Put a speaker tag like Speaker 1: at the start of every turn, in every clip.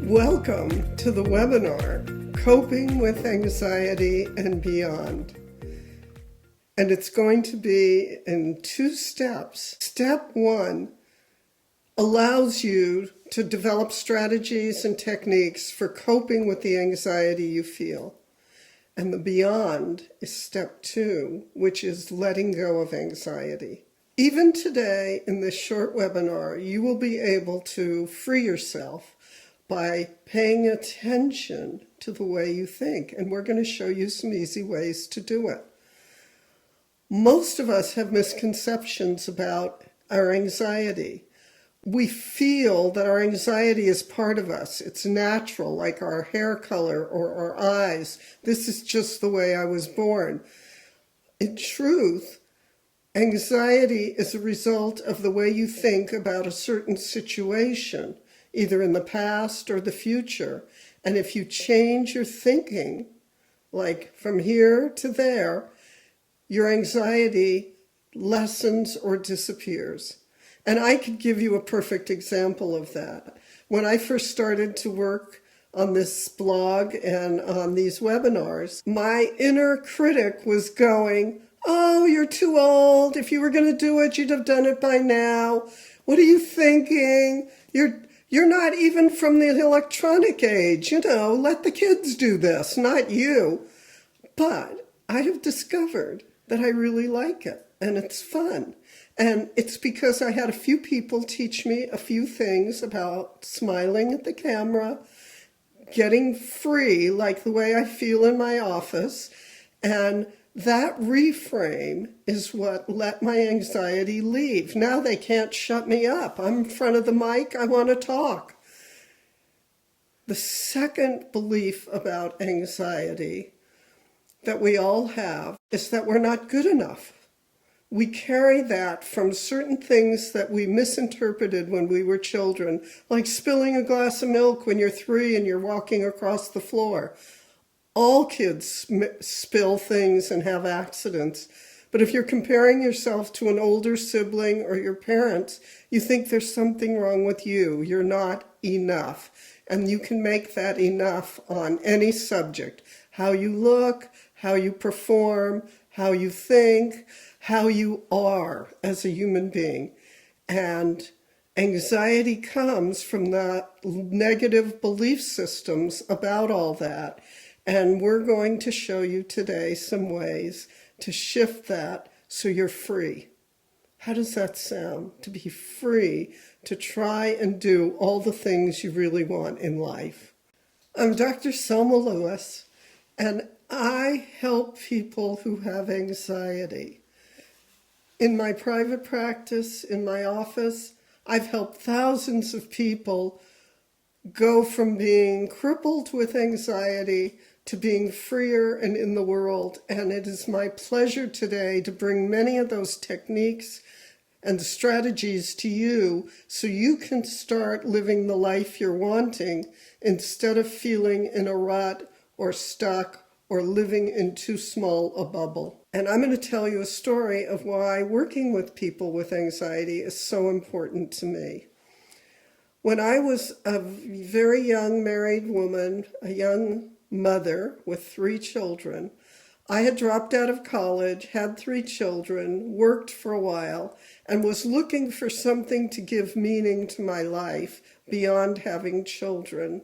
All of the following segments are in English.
Speaker 1: Welcome to the webinar, Coping with Anxiety and Beyond. And it's going to be in 2 steps. Step 1 allows you to develop strategies and techniques for coping with the anxiety you feel. And the beyond is step 2, which is letting go of anxiety. Even today, in this short webinar, you will be able to free yourself by paying attention to the way you think. And we're going to show you some easy ways to do it. Most of us have misconceptions about our anxiety. We feel that our anxiety is part of us. It's natural, like our hair color or our eyes. This is just the way I was born. In truth, anxiety is a result of the way you think about a certain situation, either in the past or the future. And if you change your thinking, like from here to there, your anxiety lessens or disappears. And I could give you a perfect example of that. When I first started to work on this blog and on these webinars, my inner critic was going, "Oh, you're too old. If you were going to do it, you'd have done it by now. What are you thinking? You're not even from the electronic age. Let the kids do this, not you." But I have discovered that I really like it, and it's fun. And it's because I had a few people teach me a few things about smiling at the camera, getting free, like the way I feel in my office. And that reframe is what let my anxiety leave. Now they can't shut me up. I'm in front of the mic. I want to talk. The second belief about anxiety that we all have is that we're not good enough. We carry that from certain things that we misinterpreted when we were children, like spilling a glass of milk when you're 3 and you're walking across the floor. All kids spill things and have accidents. But if you're comparing yourself to an older sibling or your parents, you think there's something wrong with you. You're not enough. And you can make that enough on any subject. How you look, how you perform, how you think, how you are as a human being. And anxiety comes from the negative belief systems about all that. And we're going to show you today some ways to shift that so you're free. How does that sound? To be free, to try and do all the things you really want in life. I'm Dr. Selma Lewis, and I help people who have anxiety. In my private practice, in my office, I've helped thousands of people go from being crippled with anxiety to being freer and in the world. And it is my pleasure today to bring many of those techniques and strategies to you so you can start living the life you're wanting instead of feeling in a rut or stuck or living in too small a bubble. And I'm going to tell you a story of why working with people with anxiety is so important to me. When I was a very young married woman, a young mother with 3 children, I had dropped out of college, had 3 children, worked for a while, and was looking for something to give meaning to my life beyond having children.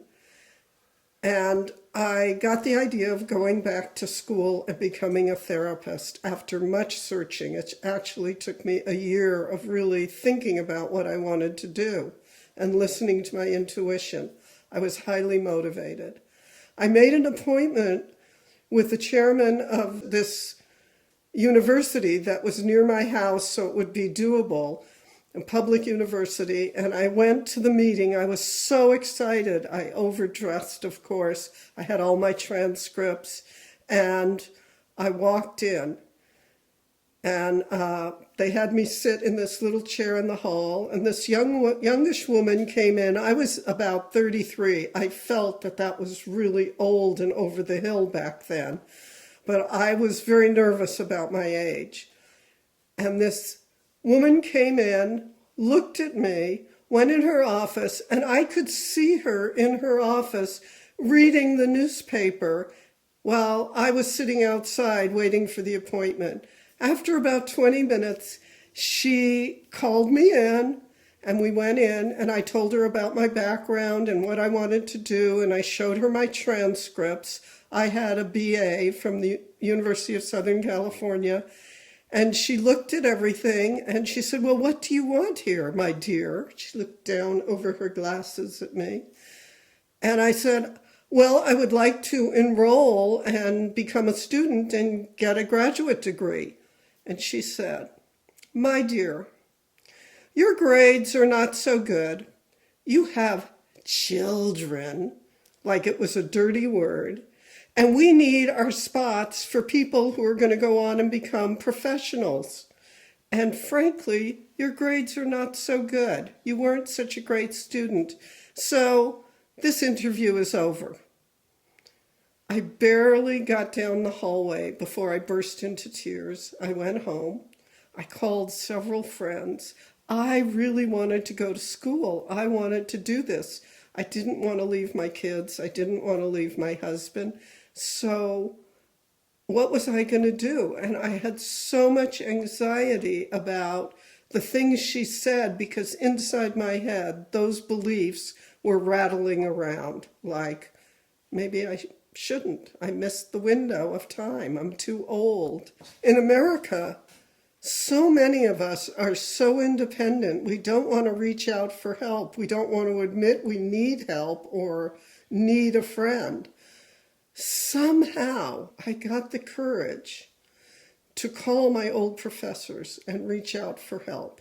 Speaker 1: And I got the idea of going back to school and becoming a therapist after much searching. It actually took me a year of really thinking about what I wanted to do and listening to my intuition. I was highly motivated. I made an appointment with the chairman of this university that was near my house so it would be doable, a public university, and I went to the meeting. I was so excited. I overdressed, of course. I had all my transcripts, and I walked in, and they had me sit in this little chair in the hall, and this youngish woman came in. I was about 33. I felt that that was really old and over the hill back then, but I was very nervous about my age. And this woman came in, looked at me, went in her office, and I could see her in her office reading the newspaper while I was sitting outside waiting for the appointment. After about 20 minutes, she called me in, and we went in, and I told her about my background and what I wanted to do, and I showed her my transcripts. I had a BA from the University of Southern California, and she looked at everything, and she said, "Well, what do you want here, my dear?" She looked down over her glasses at me. And I said, "Well, I would like to enroll and become a student and get a graduate degree." And she said, "My dear, your grades are not so good. You have children," like it was a dirty word, "and we need our spots for people who are going to go on and become professionals. And frankly, your grades are not so good. You weren't such a great student. So this interview is over." I barely got down the hallway before I burst into tears. I went home. I called several friends. I really wanted to go to school. I wanted to do this. I didn't want to leave my kids. I didn't want to leave my husband. So what was I going to do? And I had so much anxiety about the things she said, because inside my head, those beliefs were rattling around, like, maybe I shouldn't. I missed the window of time. I'm too old. In America, so many of us are so independent. We don't want to reach out for help. We don't want to admit we need help or need a friend. Somehow I got the courage to call my old professors and reach out for help.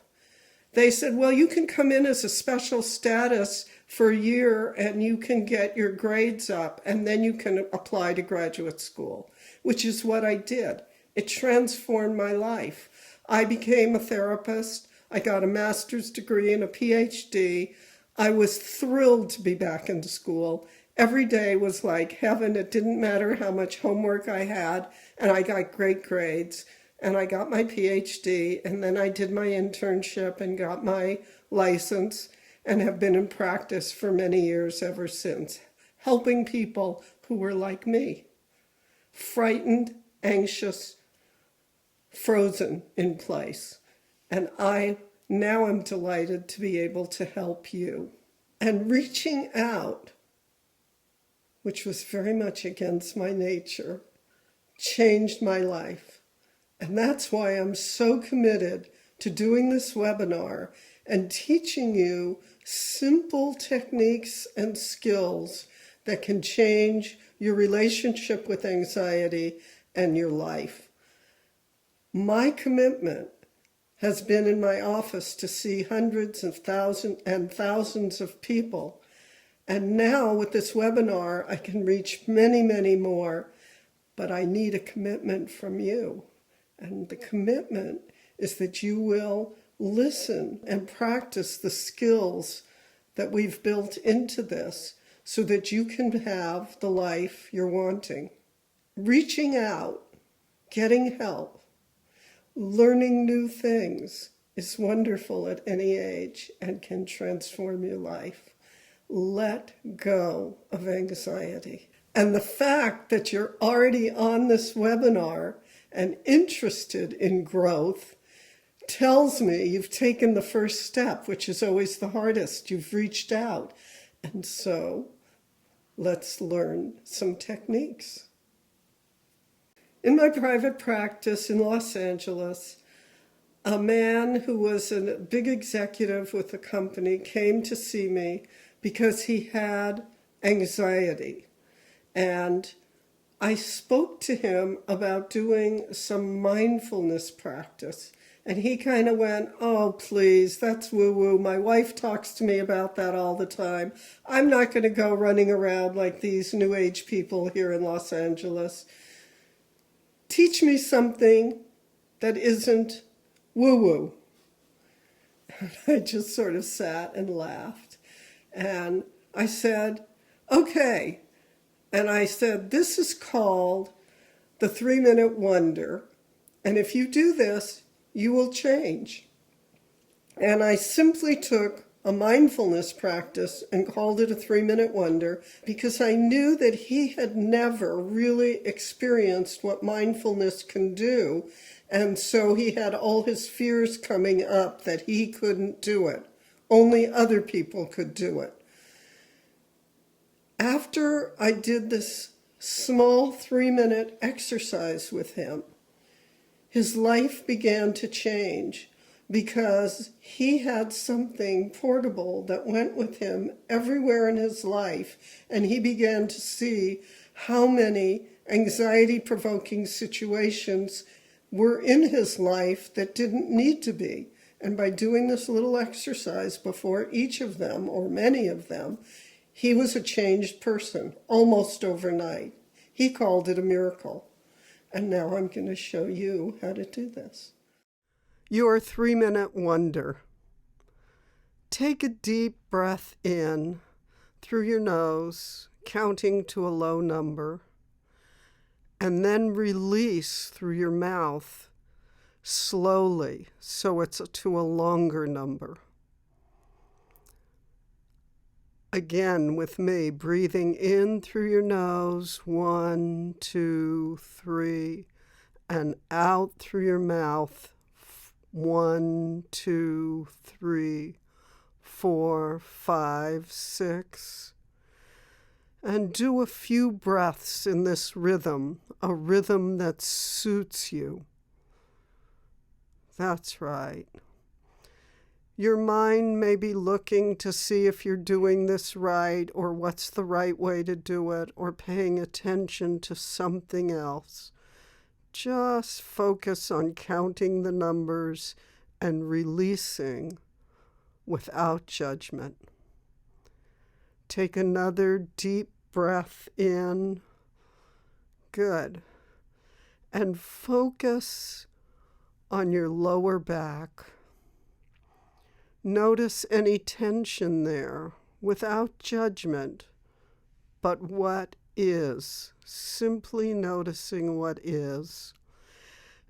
Speaker 1: They said, "Well, you can come in as a special status for a year and you can get your grades up and then you can apply to graduate school," which is what I did. It transformed my life. I became a therapist. I got a master's degree and a PhD. I was thrilled to be back in school. Every day was like heaven. It didn't matter how much homework I had, and I got great grades. And I got my PhD, and then I did my internship and got my license and have been in practice for many years ever since, helping people who were like me, frightened, anxious, frozen in place. And I now am delighted to be able to help you. And reaching out, which was very much against my nature, changed my life. And that's why I'm so committed to doing this webinar and teaching you simple techniques and skills that can change your relationship with anxiety and your life. My commitment has been in my office to see hundreds of thousands of people. And now with this webinar, I can reach many, many more, but I need a commitment from you. And the commitment is that you will listen and practice the skills that we've built into this so that you can have the life you're wanting. Reaching out, getting help, learning new things is wonderful at any age and can transform your life. Let go of anxiety. And the fact that you're already on this webinar and interested in growth tells me you've taken the first step, which is always the hardest. You've reached out. And so let's learn some techniques. In my private practice in Los Angeles, a man who was a big executive with a company came to see me because he had anxiety. And I spoke to him about doing some mindfulness practice. And he kind of went, "Oh, please, that's woo-woo. My wife talks to me about that all the time. I'm not going to go running around like these New Age people here in Los Angeles. Teach me something that isn't woo-woo." I just sort of sat and laughed. And I said, "Okay." And I said, "This is called the 3-minute wonder. And if you do this, you will change." And I simply took a mindfulness practice and called it a 3-minute wonder because I knew that he had never really experienced what mindfulness can do. And so he had all his fears coming up that he couldn't do it. Only other people could do it. After I did this small 3-minute exercise with him, his life began to change because he had something portable that went with him everywhere in his life, and he began to see how many anxiety-provoking situations were in his life that didn't need to be. And by doing this little exercise before each of them, or many of them, he was a changed person almost overnight. He called it a miracle. And now I'm going to show you how to do this. Your 3-minute wonder. Take a deep breath in through your nose, counting to a low number, and then release through your mouth slowly so it's to a longer number. Again with me, breathing in through your nose, 1, 2, 3, and out through your mouth, 1, 2, 3, 4, 5, 6. And do a few breaths in this rhythm, a rhythm that suits you. That's right. Your mind may be looking to see if you're doing this right or what's the right way to do it or paying attention to something else. Just focus on counting the numbers and releasing without judgment. Take another deep breath in. Good. And focus on your lower back. Notice any tension there without judgment, but what is, simply noticing what is,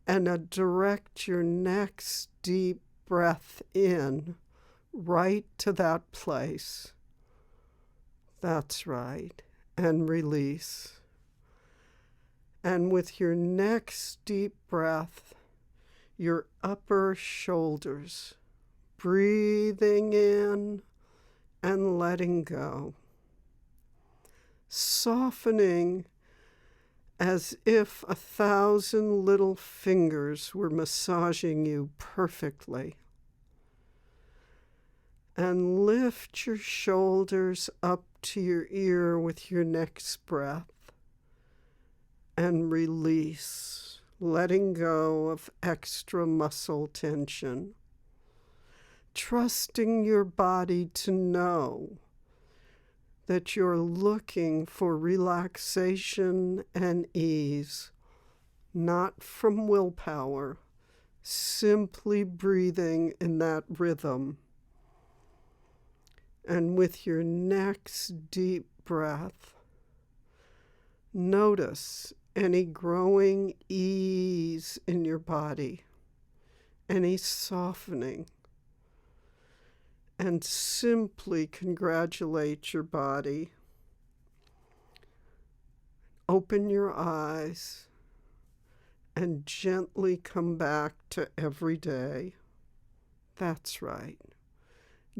Speaker 1: and direct your next deep breath in right to that place. That's right, and release. And with your next deep breath, your upper shoulders, breathing in and letting go. Softening as if 1,000 little fingers were massaging you perfectly. And lift your shoulders up to your ear with your next breath. And release, letting go of extra muscle tension. Trusting your body to know that you're looking for relaxation and ease, not from willpower, simply breathing in that rhythm. And with your next deep breath, notice any growing ease in your body, any softening. And simply congratulate your body. Open your eyes and gently come back to every day. That's right.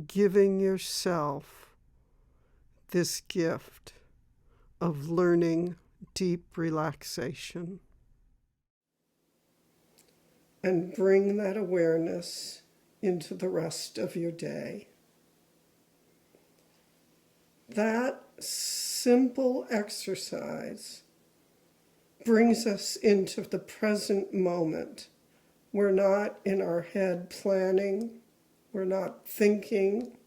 Speaker 1: Giving yourself this gift of learning deep relaxation. And bring that awareness into the rest of your day. That simple exercise brings us into the present moment. We're not in our head planning, we're not thinking,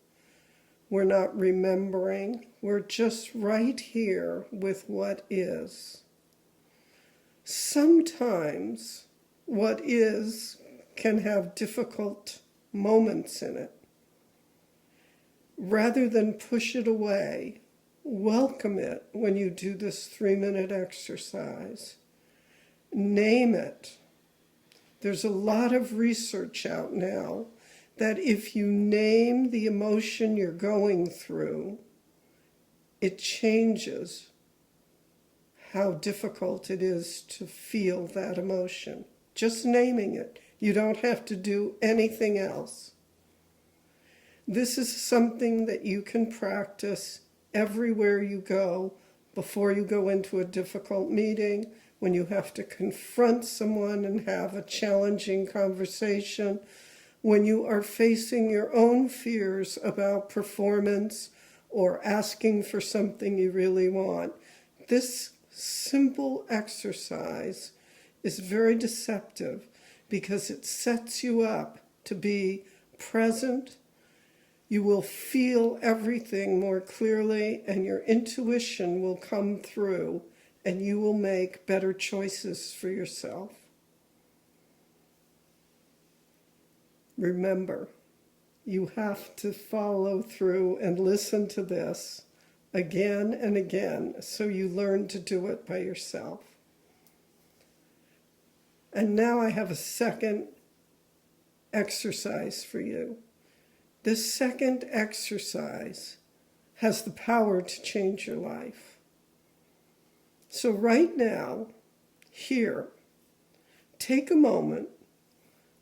Speaker 1: we're not remembering, we're just right here with what is. Sometimes what is can have difficult moments in it. Rather than push it away, welcome it when you do this 3-minute exercise. Name it. There's a lot of research out now that if you name the emotion you're going through, it changes how difficult it is to feel that emotion. Just naming it. You don't have to do anything else. This is something that you can practice everywhere you go, before you go into a difficult meeting, when you have to confront someone and have a challenging conversation, when you are facing your own fears about performance or asking for something you really want. This simple exercise is very deceptive because it sets you up to be present. You will feel everything more clearly, and your intuition will come through, and you will make better choices for yourself. Remember, you have to follow through and listen to this again and again so you learn to do it by yourself. And now I have a second exercise for you. This second exercise has the power to change your life. So right now, here, take a moment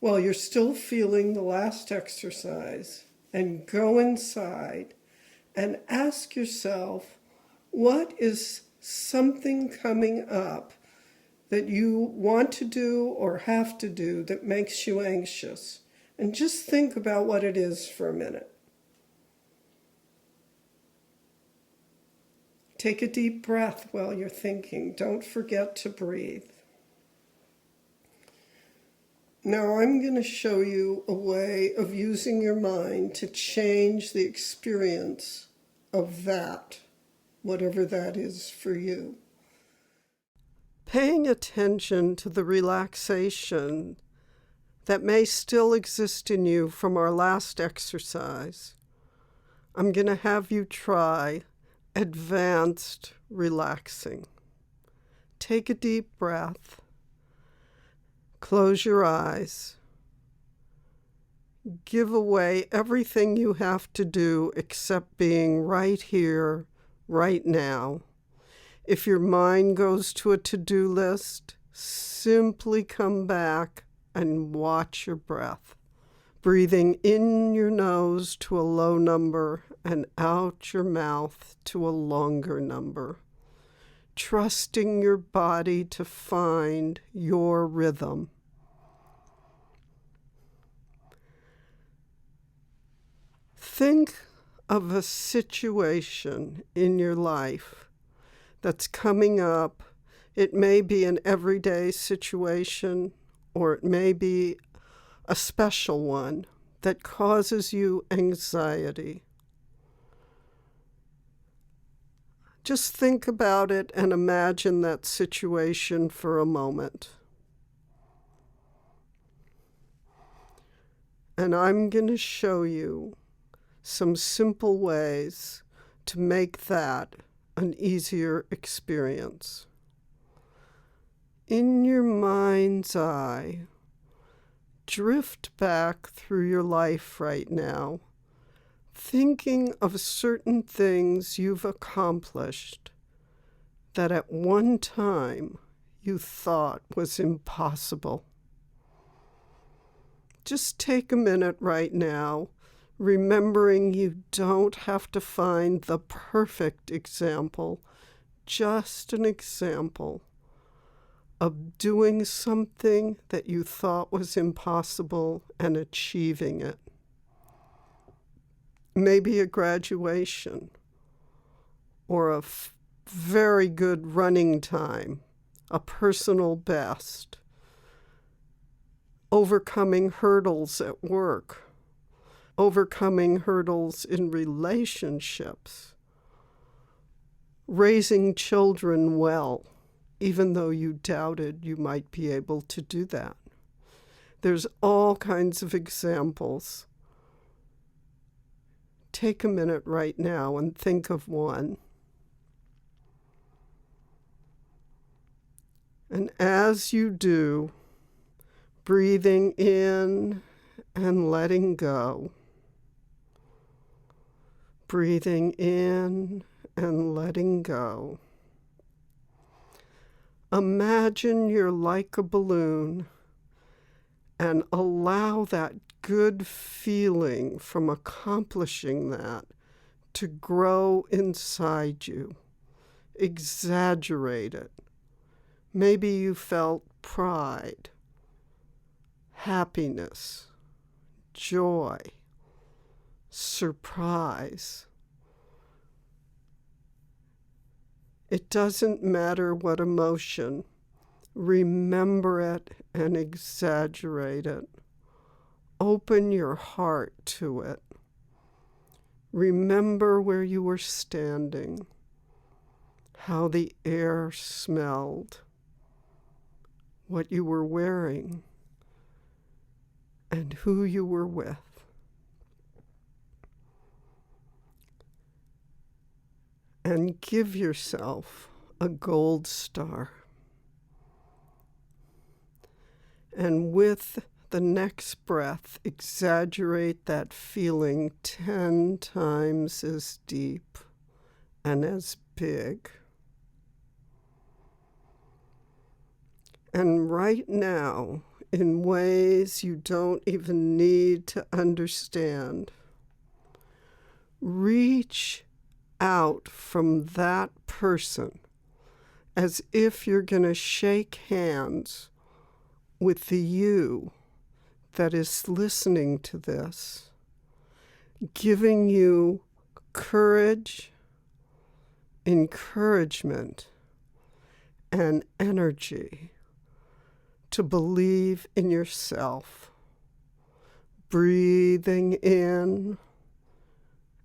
Speaker 1: while you're still feeling the last exercise and go inside and ask yourself, what is something coming up that you want to do or have to do that makes you anxious? And just think about what it is for a minute. Take a deep breath while you're thinking. Don't forget to breathe. Now I'm going to show you a way of using your mind to change the experience of that, whatever that is for you. Paying attention to the relaxation that may still exist in you from our last exercise, I'm going to have you try advanced relaxing. Take a deep breath. Close your eyes. Give away everything you have to do except being right here, right now. If your mind goes to a to-do list, simply come back and watch your breath. Breathing in your nose to a low number and out your mouth to a longer number. Trusting your body to find your rhythm. Think of a situation in your life that's coming up. It may be an everyday situation, or it may be a special one that causes you anxiety. Just think about it and imagine that situation for a moment. And I'm going to show you some simple ways to make that an easier experience. In your mind's eye, drift back through your life right now, thinking of certain things you've accomplished that at one time you thought was impossible. Just take a minute right now, remembering you don't have to find the perfect example, just an example of doing something that you thought was impossible and achieving it. Maybe a graduation or a very good running time, a personal best, overcoming hurdles at work, overcoming hurdles in relationships, raising children well, even though you doubted you might be able to do that. There's all kinds of examples. Take a minute right now and think of one. And as you do, breathing in and letting go. Breathing in and letting go. Imagine you're like a balloon and allow that good feeling from accomplishing that to grow inside you. Exaggerate it. Maybe you felt pride, happiness, joy, surprise. It doesn't matter what emotion. Remember it and exaggerate it. Open your heart to it. Remember where you were standing, how the air smelled, what you were wearing, and who you were with. And give yourself a gold star. And with the next breath, exaggerate that feeling 10 times as deep and as big. And right now, in ways you don't even need to understand, reach out from that person as if you're going to shake hands with the you that is listening to this, giving you courage, encouragement, and energy to believe in yourself. Breathing in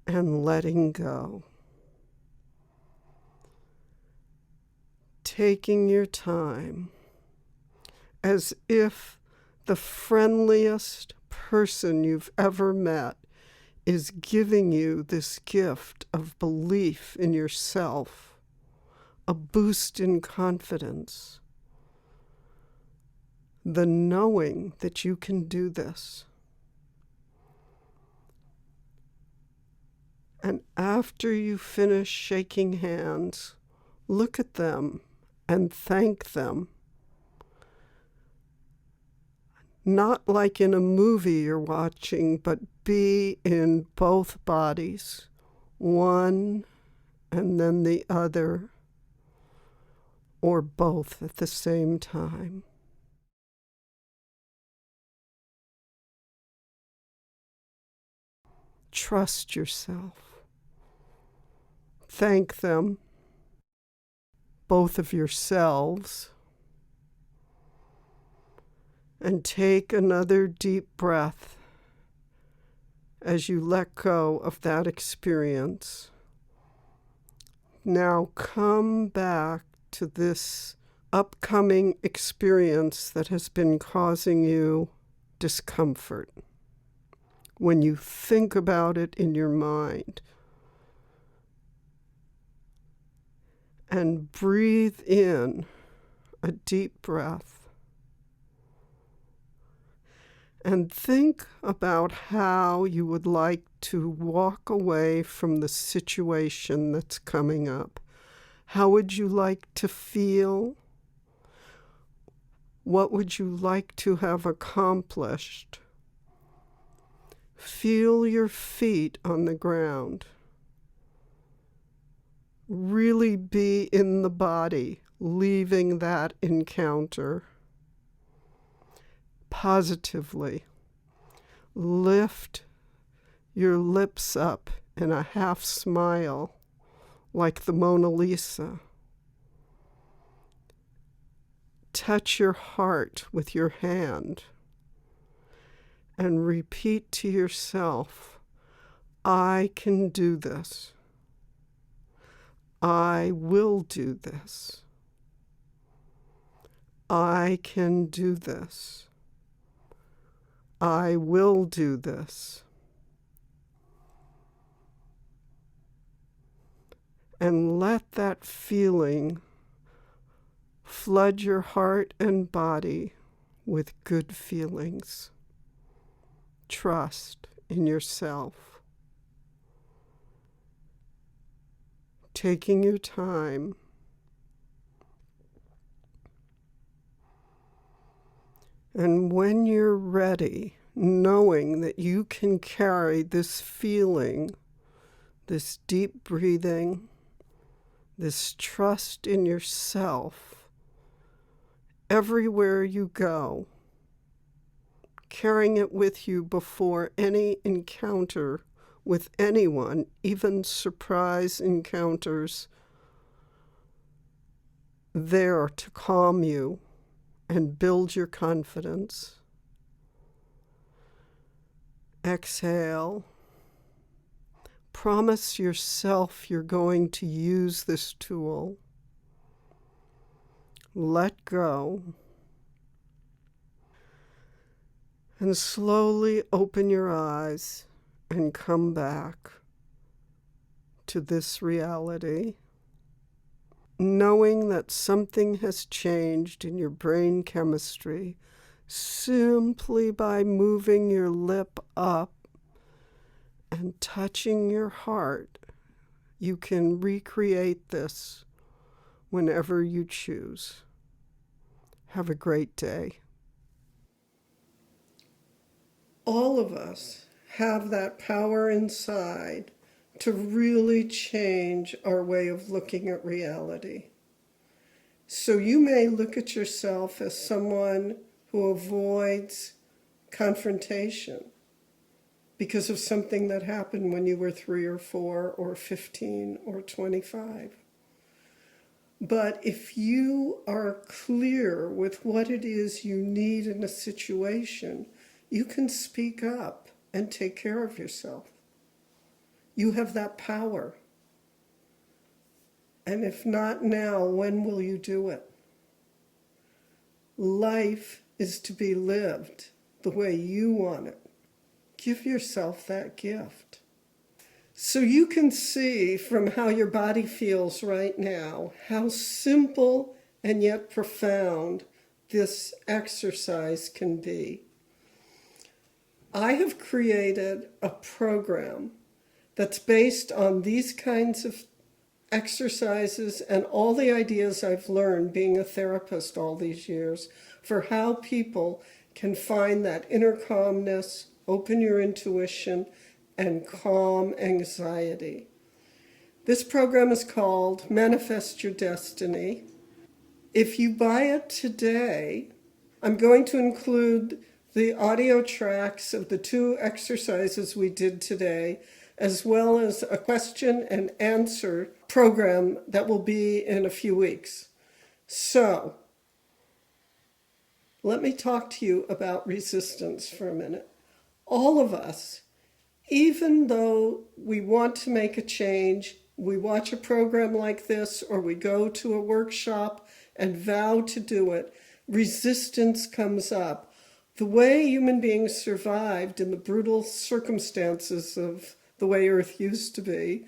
Speaker 1: and letting go. Taking your time as if the friendliest person you've ever met is giving you this gift of belief in yourself, a boost in confidence, the knowing that you can do this. And after you finish shaking hands, look at them and thank them. Not like in a movie you're watching, but be in both bodies, one and then the other, or both at the same time. Trust yourself. Thank them, both of yourselves, and take another deep breath as you let go of that experience. Now come back to this upcoming experience that has been causing you discomfort. When you think about it in your mind, and breathe in a deep breath. And think about how you would like to walk away from the situation that's coming up. How would you like to feel? What would you like to have accomplished? Feel your feet on the ground. Really be in the body, leaving that encounter. Positively. Lift your lips up in a half smile, like the Mona Lisa. Touch your heart with your hand and repeat to yourself, I can do this. I will do this. I can do this. I will do this. And let that feeling flood your heart and body with good feelings. trust in yourself. Taking your time. And when you're ready, knowing that you can carry this feeling, this deep breathing, this trust in yourself everywhere you go, carrying it with you before any encounter with anyone, even surprise encounters, there to calm you and build your confidence. Exhale. Promise yourself you're going to use this tool. Let go. And slowly open your eyes and come back to this reality, knowing that something has changed in your brain chemistry simply by moving your lip up and touching your heart. You can recreate this whenever you choose. Have a great day. All of us have that power inside to really change our way of looking at reality. So you may look at yourself as someone who avoids confrontation because of something that happened when you were 3 or 4 or 15 or 25. But if you are clear with what it is you need in a situation, you can speak up and take care of yourself. You have that power. And if not now, when will you do it? Life is to be lived the way you want it. Give yourself that gift. So you can see from how your body feels right now, how simple and yet profound this exercise can be. I have created a program that's based on these kinds of exercises and all the ideas I've learned being a therapist all these years for how people can find that inner calmness, open your intuition, and calm anxiety. This program is called Manifest Your Destiny. If you buy it today, I'm going to include the audio tracks of the 2 exercises we did today, as well as a question and answer program that will be in a few weeks. So, let me talk to you about resistance for a minute. All of us, even though we want to make a change, we watch a program like this or we go to a workshop and vow to do it, resistance comes up. The way human beings survived in the brutal circumstances of the way Earth used to be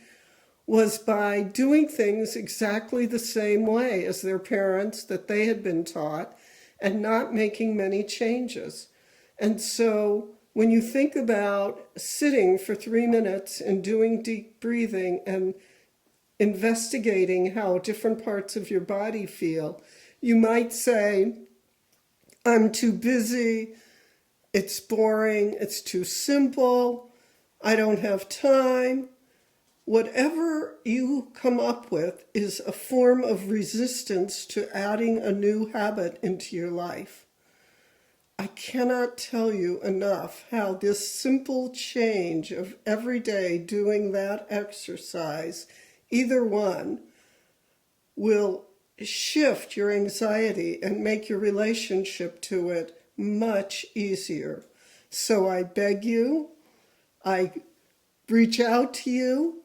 Speaker 1: was by doing things exactly the same way as their parents that they had been taught and not making many changes. And so when you think about sitting for 3 minutes and doing deep breathing and investigating how different parts of your body feel, you might say, I'm too busy, it's boring, it's too simple, I don't have time. Whatever you come up with is a form of resistance to adding a new habit into your life. I cannot tell you enough how this simple change of every day doing that exercise, either one, will shift your anxiety and make your relationship to it much easier. So I beg you, I reach out to you,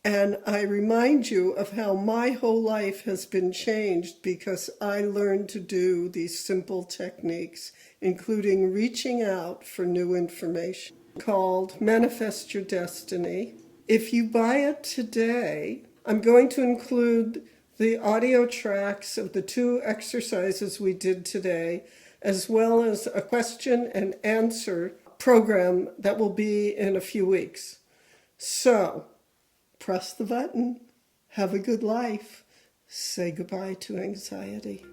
Speaker 1: and I remind you of how my whole life has been changed because I learned to do these simple techniques, including reaching out for new information, called Manifest Your Destiny. If you buy it today, I'm going to include the audio tracks of the 2 exercises we did today, as well as a question and answer program that will be in a few weeks. So, press the button. Have a good life. Say goodbye to anxiety.